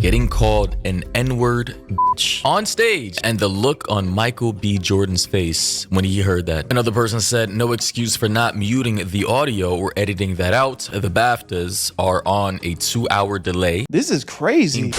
getting called an N-word bitch on stage, and the look on Michael B. Jordan's face when he heard that. Another person said, no excuse for not muting the audio or editing that out. The BAFTAs are on a 2-hour delay. This is crazy.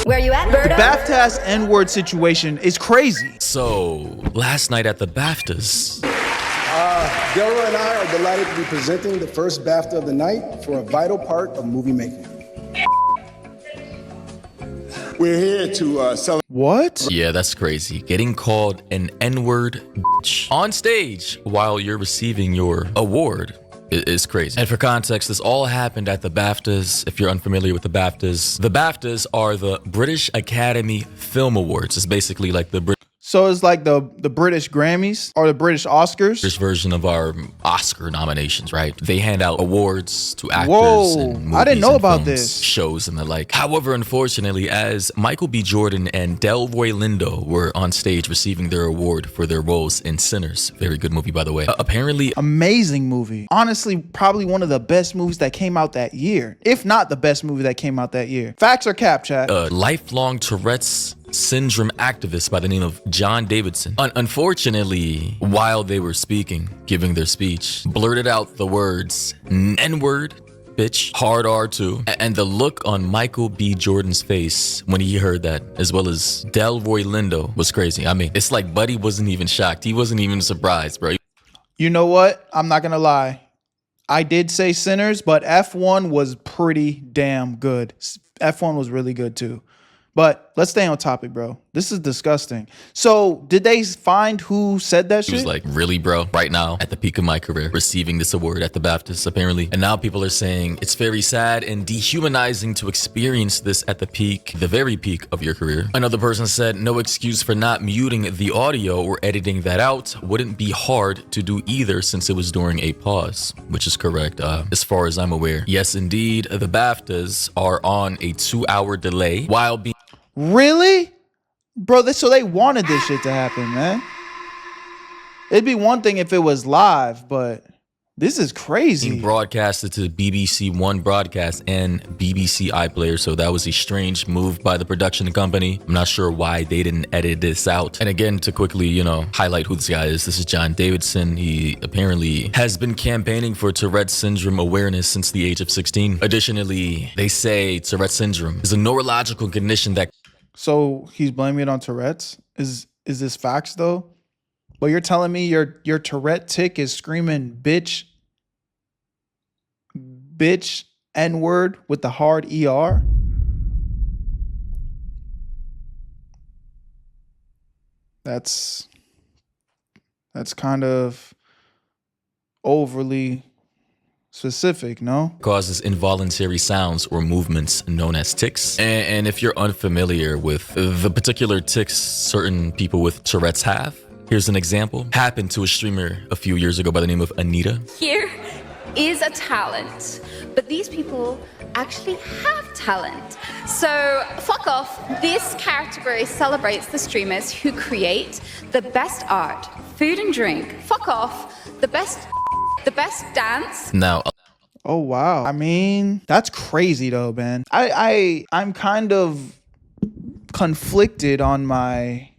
Where you at, Berto? The BAFTA N-word situation is crazy. So, last night at the BAFTAs, Delroy and I are delighted to be presenting the first BAFTA of the night for a vital part of movie making. We're here to celebrate. What? yeah, that's crazy. Getting called an N-word bitch on stage while you're receiving your award is crazy. And for context, this all happened at the BAFTAs. If you're unfamiliar with the BAFTAs are the British Academy Film Awards. It's basically like the So it's like the British Grammys or the British Oscars? British version of our Oscar nominations, right? They hand out awards to actors Whoa, and I didn't movies know and about films, this. shows and the like. However, unfortunately, as Michael B. Jordan and Delroy Lindo were on stage receiving their award for their roles in Sinners, very good movie by the way, apparently Amazing movie. Honestly, probably one of the best movies that came out that year. If not the best movie that came out that year. Facts or cap, chat? a lifelong Tourette's syndrome activist by the name of John Davidson, unfortunately, while they were speaking, giving their speech, blurted out the words N-word, bitch, hard R2, and the look on Michael B. Jordan's face when he heard that, as well as Delroy Lindo, was crazy. I mean, it's like Buddy wasn't even shocked. He wasn't even surprised, bro. You know what? I'm not gonna lie. I did say Sinners, but F1 was pretty damn good. F1 was really good too. But let's stay on topic, bro. This is disgusting. So did they find who said that He shit? was like, really, bro? Right now, at the peak of my career, receiving this award at the BAFTAs, apparently. And now people are saying it's very sad and dehumanizing to experience this at the peak, the very peak of your career. Another person said, no excuse for not muting the audio or editing that out. Wouldn't be hard to do either since it was during a pause, which is correct. As far as I'm aware. Yes, indeed, the BAFTAs are on a 2-hour delay while being Really? Bro, so they wanted this shit to happen, man. It'd be one thing if it was live, but this is crazy. broadcasted to BBC One broadcast and BBC iPlayer, so that was a strange move by the production company. I'm not sure why they didn't edit this out. And again, to quickly, highlight who this guy is, this is John Davidson. He apparently has been campaigning for Tourette syndrome awareness since the age of 16. Additionally, they say Tourette syndrome is a neurological condition that... So he's blaming it on Tourette's? Is this facts though? But you're telling me your Tourette tick is screaming bitch N-word with the hard ER? That's kind of overly specific, no? causes involuntary sounds or movements known as tics. And if you're unfamiliar with the particular tics certain people with Tourette's have, here's an example. Happened to a streamer a few years ago by the name of Anita. Here is a talent, but these people actually have talent. So fuck off. This category celebrates the streamers who create the best art, food and drink. Fuck off. The best dance. Now, Oh wow. I mean, that's crazy though, man. I'm kind of conflicted on my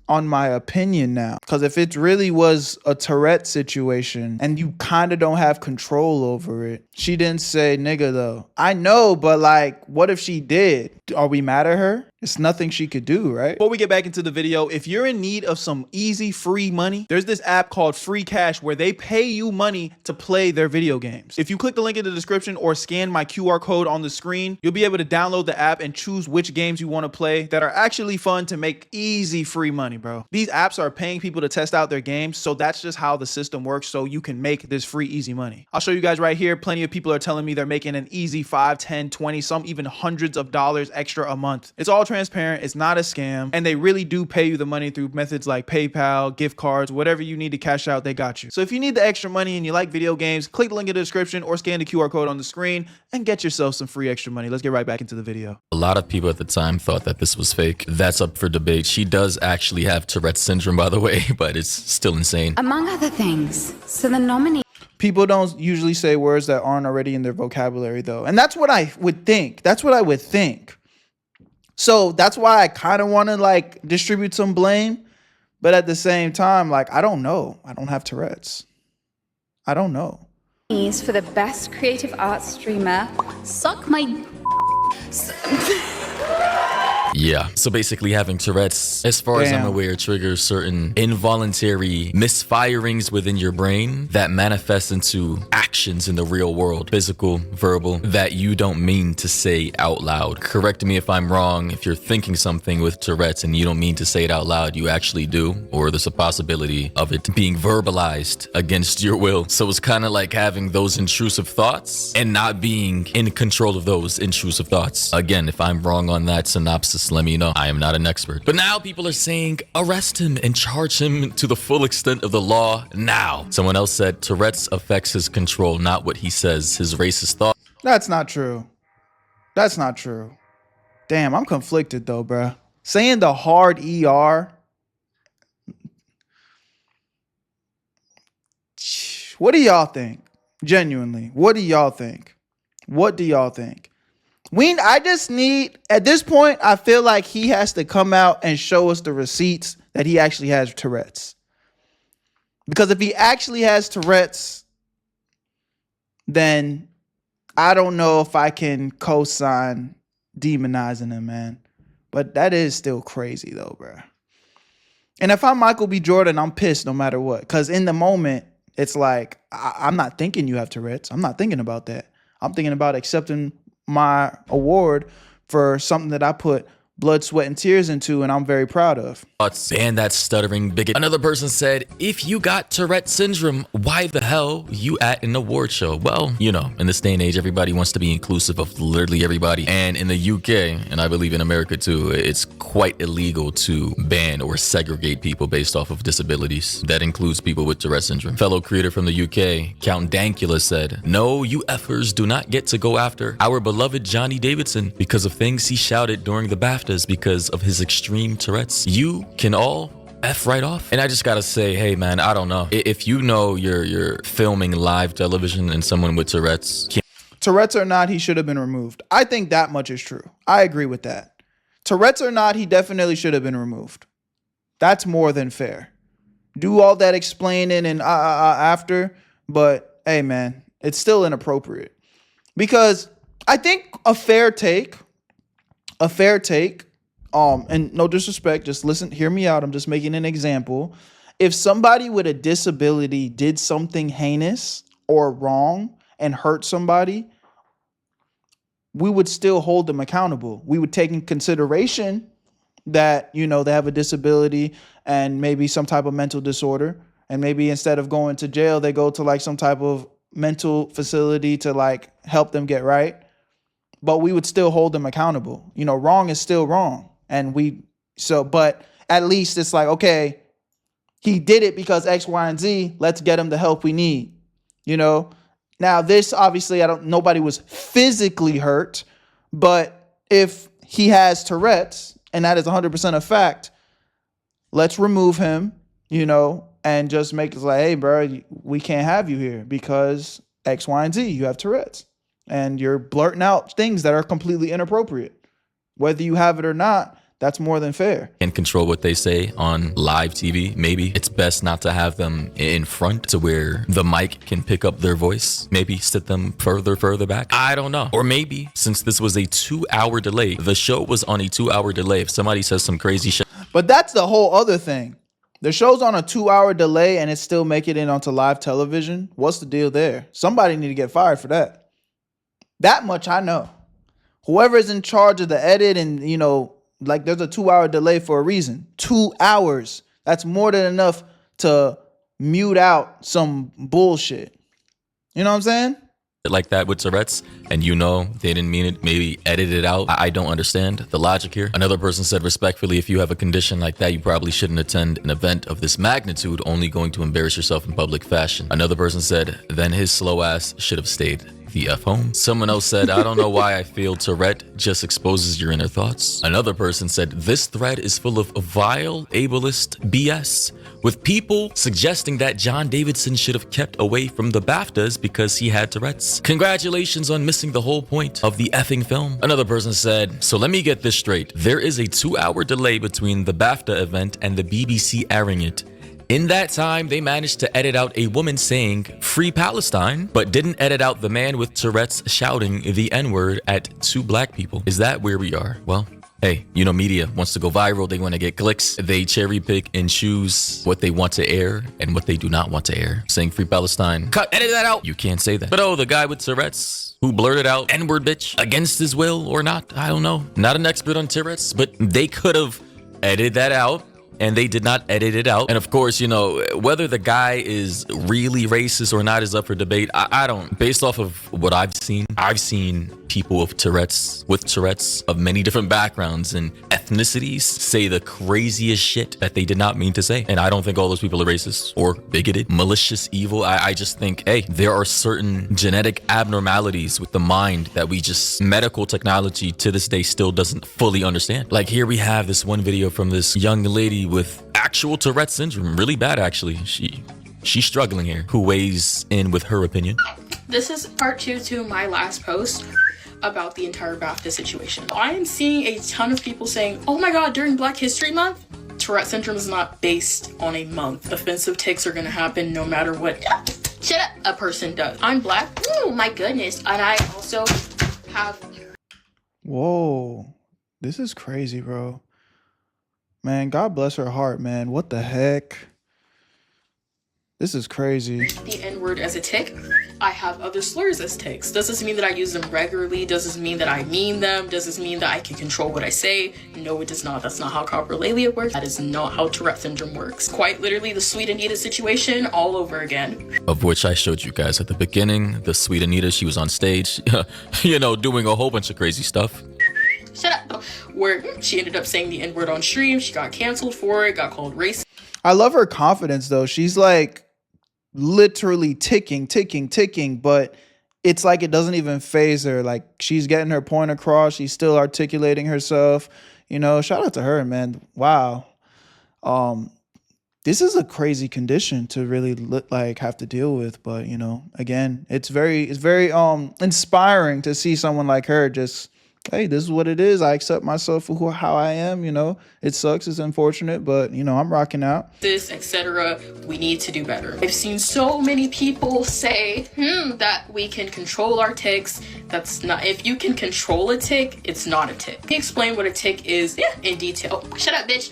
opinion now, because if it really was a Tourette situation and you kind of don't have control over it, she didn't say nigga though. I know, but like, what if she did? Are we mad at her? It's nothing she could do, right? Before we get back into the video, if you're in need of some easy free money, there's this app called Free Cash where they pay you money to play their video games. If you click the link in the description or scan my QR code on the screen, you'll be able to download the app and choose which games you want to play that are actually fun to make easy free money, bro. These apps are paying people to test out their games, so that's just how the system works, so you can make this free easy money. I'll show you guys right here. Plenty of people are telling me they're making an easy 5, 10, 20, some even hundreds of dollars extra a month. It's all transparent, it's not a scam, and they really do pay you the money through methods like PayPal, gift cards, whatever you need to cash out, they got you. So if you need the extra money and you like video games, click the link in the description or scan the QR code on the screen and get yourself some free extra money. Let's get right back into the video. a lot of people at the time thought that this was fake. That's up for debate. She does actually have Tourette's syndrome, by the way, but it's still insane. Among other things. So the nominee. People don't usually say words that aren't already in their vocabulary though. And that's what I would think. That's what I would think. So that's why I kind of want to like distribute some blame. But at the same time, like, I don't know. I don't have Tourette's. I don't know. For the best creative arts streamer, suck my. Yeah, so basically having Tourette's, as far as I'm aware, triggers certain involuntary misfirings within your brain that manifest into actions in the real world, physical, verbal, that you don't mean to say out loud. Correct me if I'm wrong. If you're thinking something with Tourette's and you don't mean to say it out loud, you actually do, or there's a possibility of it being verbalized against your will. So it's kind of like having those intrusive thoughts and not being in control of those intrusive thoughts. Again, if I'm wrong on that synopsis, let me know. I am not an expert. But now people are saying arrest him and charge him to the full extent of the law now. Someone else said Tourette's affects his control, not what he says, his racist thought. That's not true. That's not true. Damn, I'm conflicted though, bruh. Saying the hard ER. What do y'all think? Genuinely, what do y'all think? What do y'all think? I just need, at this point, I feel like he has to come out and show us the receipts that he actually has Tourette's. Because if he actually has Tourette's, then I don't know if I can co-sign demonizing him, man. But that is still crazy though, bro. And if I'm Michael B. Jordan, I'm pissed no matter what. Because in the moment, it's like, I'm not thinking you have Tourette's. I'm not thinking about that. I'm thinking about accepting my award for something that I put blood, sweat, and tears into, and I'm very proud of. And that stuttering bigot. Another person said, if you got Tourette syndrome, why the hell you at an award show? Well, you know, in this day and age, everybody wants to be inclusive of literally everybody. And in the UK, and I believe in America too, it's quite illegal to ban or segregate people based off of disabilities. That includes people with Tourette syndrome. Fellow creator from the UK, Count Dankula, said, no, you effers do not get to go after our beloved Johnny Davidson because of things he shouted during the BAFTAs because of his extreme Tourette's. You can all F right off. And I just gotta say, hey man, I don't know. If you know you're filming live television and someone with Tourette's Tourette's or not, he should have been removed. I think that much is true. I agree with that. Tourette's or not, he definitely should have been removed. That's more than fair. Do all that explaining and after, but hey man, it's still inappropriate. Because I think a fair take, and no disrespect, just listen, hear me out. I'm just making an example. If somebody with a disability did something heinous or wrong and hurt somebody, we would still hold them accountable. We would take in consideration that, you know, they have a disability and maybe some type of mental disorder. And maybe instead of going to jail, they go to like some type of mental facility to like help them get right. But we would still hold them accountable. You know, wrong is still wrong. But at least it's like, okay, he did it because X, Y, and Z. Let's get him the help we need. You know, now this obviously nobody was physically hurt, but if he has Tourette's and that is 100% a fact, let's remove him, you know, and just make it like, hey, bro, we can't have you here because X, Y, and Z, you have Tourette's and you're blurting out things that are completely inappropriate. Whether you have it or not, that's more than fair. And control what they say on live TV. Maybe it's best not to have them in front to where the mic can pick up their voice. Maybe sit them further back. I don't know. Or maybe since this was a 2-hour delay, the show was on a 2-hour delay. If somebody says some crazy shit. But that's the whole other thing. The show's on a 2-hour delay and it's still making it onto live television. What's the deal there? Somebody need to get fired for that. That much I know. Whoever is in charge of the edit and, you know, like there's a 2-hour delay for a reason. 2 hours. That's more than enough to mute out some bullshit. You know what I'm saying? Like that with Tourette's, and you know they didn't mean it, maybe edit it out. I don't understand the logic here. Another person said, respectfully, if you have a condition like that, you probably shouldn't attend an event of this magnitude, only going to embarrass yourself in public fashion. Another person said, then his slow ass should have stayed the F home. Someone else said, I don't know why I feel Tourette just exposes your inner thoughts. Another person said, this thread is full of vile, ableist BS, with people suggesting that John Davidson should have kept away from the BAFTAs because he had Tourette's. Congratulations on missing the whole point of the effing film. Another person said, so let me get this straight. There is a 2-hour delay between the BAFTA event and the BBC airing it. In that time, they managed to edit out a woman saying, "Free Palestine," but didn't edit out the man with Tourette's shouting the N-word at 2 black people. Is that where we are? Well, hey, you know, media wants to go viral. They want to get clicks. They cherry pick and choose what they want to air and what they do not want to air. Saying "Free Palestine," cut, edit that out. You can't say that. But oh, the guy with Tourette's who blurted out N-word bitch against his will or not, I don't know. Not an expert on Tourette's, but they could have edited that out. And they did not edit it out. And of course, you know, whether the guy is really racist or not is up for debate. I don't, based off of what I've seen people with Tourette's of many different backgrounds and ethnicities say the craziest shit that they did not mean to say. And I don't think all those people are racist or bigoted, malicious, evil. I just think, hey, there are certain genetic abnormalities with the mind that medical technology to this day still doesn't fully understand. Like here we have this one video from this young lady with actual Tourette syndrome, really bad actually. She's struggling here, who weighs in with her opinion. This is part 2 to my last post about the entire BAFTA situation. I am seeing a ton of people saying, oh my god, during Black History Month, Tourette syndrome is not based on a month. Offensive tics are gonna happen no matter what shut up a person does. I'm black, oh my goodness, and I also have... Whoa, this is crazy, bro. Man, God bless her heart, man. What the heck? This is crazy. The N-word as a tic. I have other slurs as tics. Does this mean that I use them regularly? Does this mean that I mean them? Does this mean that I can control what I say? No, it does not. That's not how coprolalia works. That is not how Tourette syndrome works. Quite literally the Sweet Anita situation all over again. Of which I showed you guys at the beginning. The Sweet Anita, she was on stage, you know, doing a whole bunch of crazy stuff. Shut up. Where she ended up saying the N-word on stream. She got canceled for it, got called racist. I love her confidence though. She's like literally ticking, but it's like it doesn't even phase her. Like she's getting her point across. She's still articulating herself. You know, shout out to her, man. Wow. This is a crazy condition to really like have to deal with. But you know, again, it's very inspiring to see someone like her just, hey, this is what it is. I accept myself for how I am. You know, it sucks. It's unfortunate, but you know, I'm rocking out. This, etc. We need to do better. I've seen so many people say, that we can control our tics. That's not, if you can control a tic, it's not a tic. Let me explain what a tic is in detail. Shut up, bitch.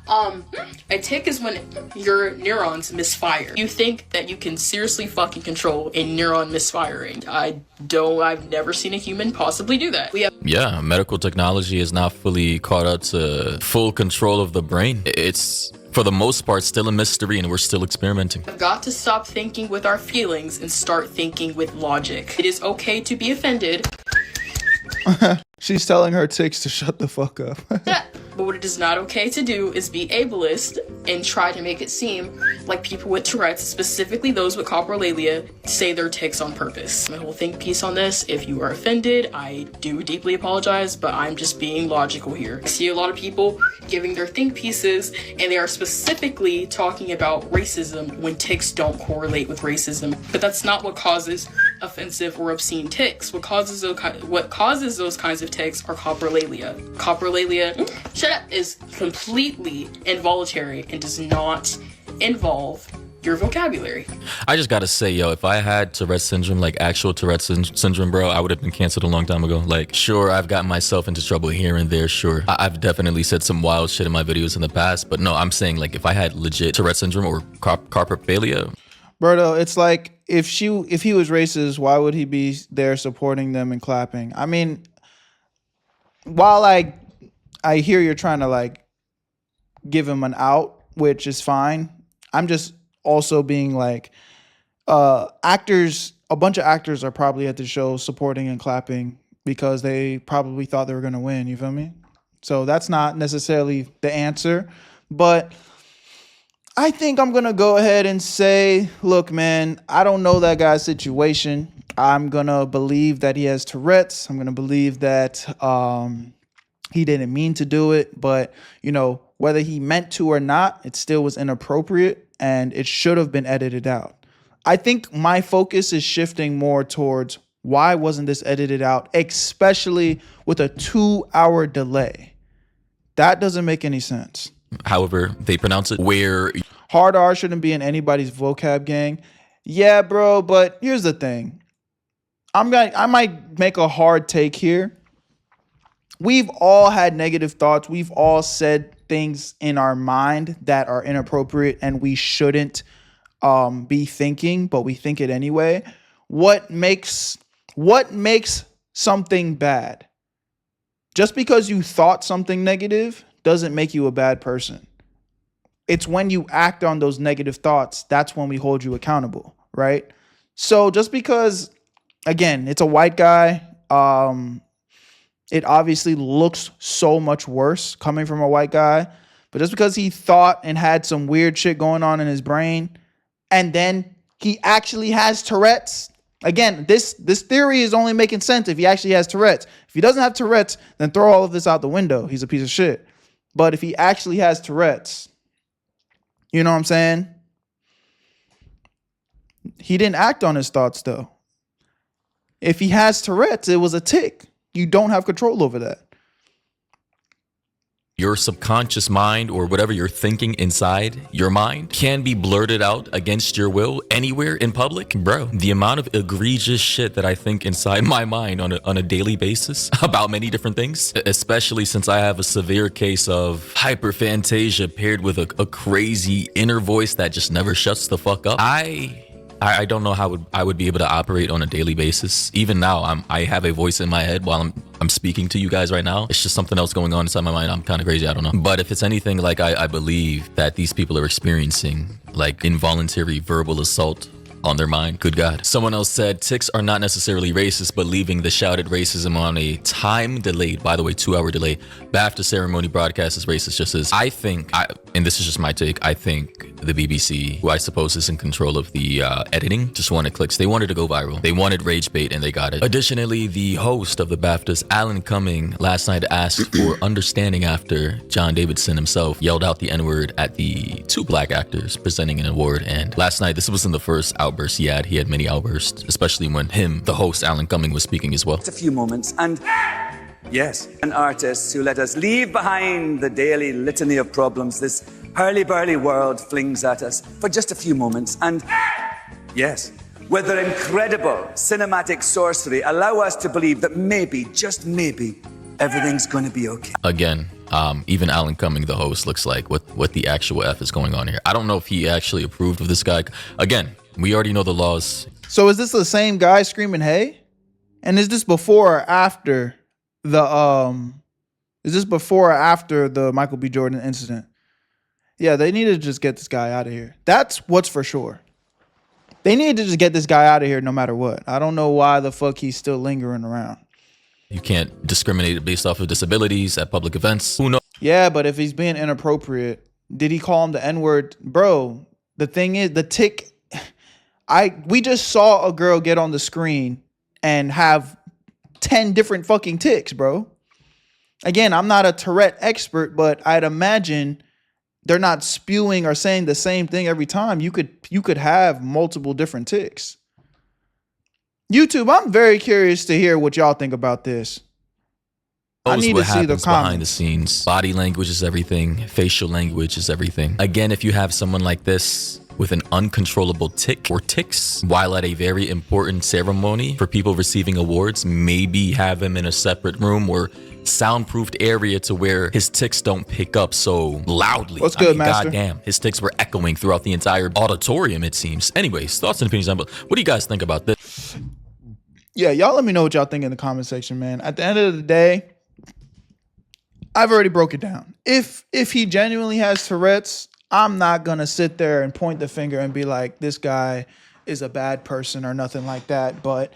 A tic is when your neurons misfire. You think that you can seriously fucking control a neuron misfiring. I've never seen a human possibly do that. Yeah, medical technology is not fully caught up to full control of the brain. It's, for the most part, still a mystery and we're still experimenting. We've got to stop thinking with our feelings and start thinking with logic. It is okay to be offended. She's telling her tics to shut the fuck up. But what it is not okay to do is be ableist and try to make it seem like people with Tourette's, specifically those with coprolalia, say their tics on purpose. My whole think piece on this, if you are offended, I do deeply apologize, but I'm just being logical here. I see a lot of people giving their think pieces and they are specifically talking about racism when tics don't correlate with racism. But that's not what causes offensive or obscene tics. What causes those kinds of tics are coprolalia. Coprolalia, shut up, is completely involuntary and does not involve your vocabulary. I just gotta say, yo, if I had Tourette syndrome, like actual Tourette syndrome, bro, I would have been canceled a long time ago. Like, sure, I've gotten myself into trouble here and there, sure. I've definitely said some wild shit in my videos in the past, but no, I'm saying, like, if I had legit Tourette syndrome or coprolalia. Berto, it's like, if he was racist, why would he be there supporting them and clapping? I mean, while I hear you're trying to, like, give him an out, which is fine, I'm just also being like, actors, a bunch of actors are probably at the show supporting and clapping because they probably thought they were going to win. You feel me? So that's not necessarily the answer, but I think I'm going to go ahead and say, look, man, I don't know that guy's situation. I'm going to believe that he has Tourette's. I'm going to believe that he didn't mean to do it. But, whether he meant to or not, it still was inappropriate and it should have been edited out. I think my focus is shifting more towards why wasn't this edited out, especially with a 2-hour delay. That doesn't make any sense. However, they pronounce it where hard R shouldn't be in anybody's vocab gang. Yeah, bro, but here's the thing. I might make a hard take here. We've all had negative thoughts. We've all said things in our mind that are inappropriate and we shouldn't be thinking, but we think it anyway. What makes something bad? Just because you thought something negative doesn't make you a bad person. It's when you act on those negative thoughts, that's when we hold you accountable, right? So just because, again, it's a white guy, it obviously looks so much worse coming from a white guy, but just because he thought and had some weird shit going on in his brain, and then he actually has Tourette's. Again, this theory is only making sense if he actually has Tourette's. If he doesn't have Tourette's, then throw all of this out the window. He's a piece of shit. But if he actually has Tourette's, you know what I'm saying? He didn't act on his thoughts, though. If he has Tourette's, it was a tic. You don't have control over that. your subconscious mind or whatever you're thinking inside your mind can be blurted out against your will anywhere in public. Bro, the amount of egregious shit that I think inside my mind on a daily basis about many different things, especially since I have a severe case of hyperphantasia paired with a crazy inner voice that just never shuts the fuck up. I don't know how I would be able to operate on a daily basis. Even now, I have a voice in my head while I'm speaking to you guys right now. It's just something else going on inside my mind. I'm kind of crazy. I don't know. But if it's anything like I believe that these people are experiencing like involuntary verbal assault on their mind. Good God. Someone else said tics are not necessarily racist, but leaving the shouted racism on a time delayed, by the way, 2-hour delay, BAFTA ceremony broadcast is racist just as I think, and this is just my take, I think the BBC, who I suppose is in control of the editing, just wanted clicks. They wanted to go viral. They wanted rage bait and they got it. Additionally, the host of the BAFTAs, Alan Cumming, last night asked for understanding after John Davidson himself yelled out the N-word at the 2 black actors presenting an award. And last night, this wasn't the first outburst he had many outbursts, especially when the host, Alan Cumming, was speaking as well. Just a few moments, and yes, an artist who let us leave behind the daily litany of problems this hurly-burly world flings at us for just a few moments, and yes, with their incredible cinematic sorcery, allow us to believe that maybe, just maybe, everything's going to be okay. Again, even Alan Cumming, the host, looks like what the actual F is going on here. I don't know if he actually approved of this guy. Again, we already know the laws. So is this the same guy screaming hey? And is this before or after the Michael B. Jordan incident? Yeah, they need to just get this guy out of here. That's what's for sure. They need to just get this guy out of here no matter what. I don't know why the fuck he's still lingering around. You can't discriminate based off of disabilities at public events. Who knows? Yeah, but if he's being inappropriate, did he call him the N-word? Bro, the thing is, the tick, we just saw a girl get on the screen and have 10 different fucking tics, bro. Again, I'm not a Tourette expert, but I'd imagine they're not spewing or saying the same thing every time. You could have multiple different tics. YouTube, I'm very curious to hear what y'all think about this. I need to see the comments. Behind the scenes. Body language is everything. Facial language is everything. Again, if you have someone like this with an uncontrollable tic or tics while at a very important ceremony for people receiving awards, maybe have him in a separate room or soundproofed area to where his tics don't pick up so loudly. What's good, Master? Goddamn, his tics were echoing throughout the entire auditorium, it seems. Anyways, thoughts and opinions. What do you guys think about this? Yeah, y'all let me know what y'all think in the comment section, man. At the end of the day, I've already broke it down. If he genuinely has Tourette's, I'm not going to sit there and point the finger and be like, this guy is a bad person or nothing like that. But,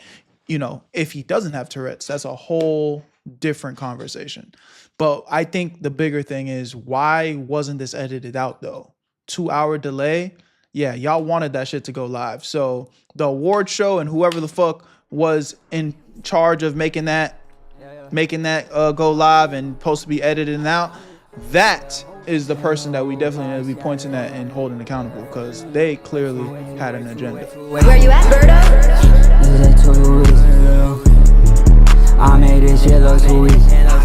you know, if he doesn't have Tourette's, that's a whole different conversation. But I think the bigger thing is, why wasn't this edited out, though? 2-hour delay, yeah, y'all wanted that shit to go live. So the award show and whoever the fuck was in charge of making that go live and supposed to be edited out, that is the person that we definitely need to be pointing at and holding accountable, because they clearly had an agenda. Where you at, Berto? I made this shit look too easy.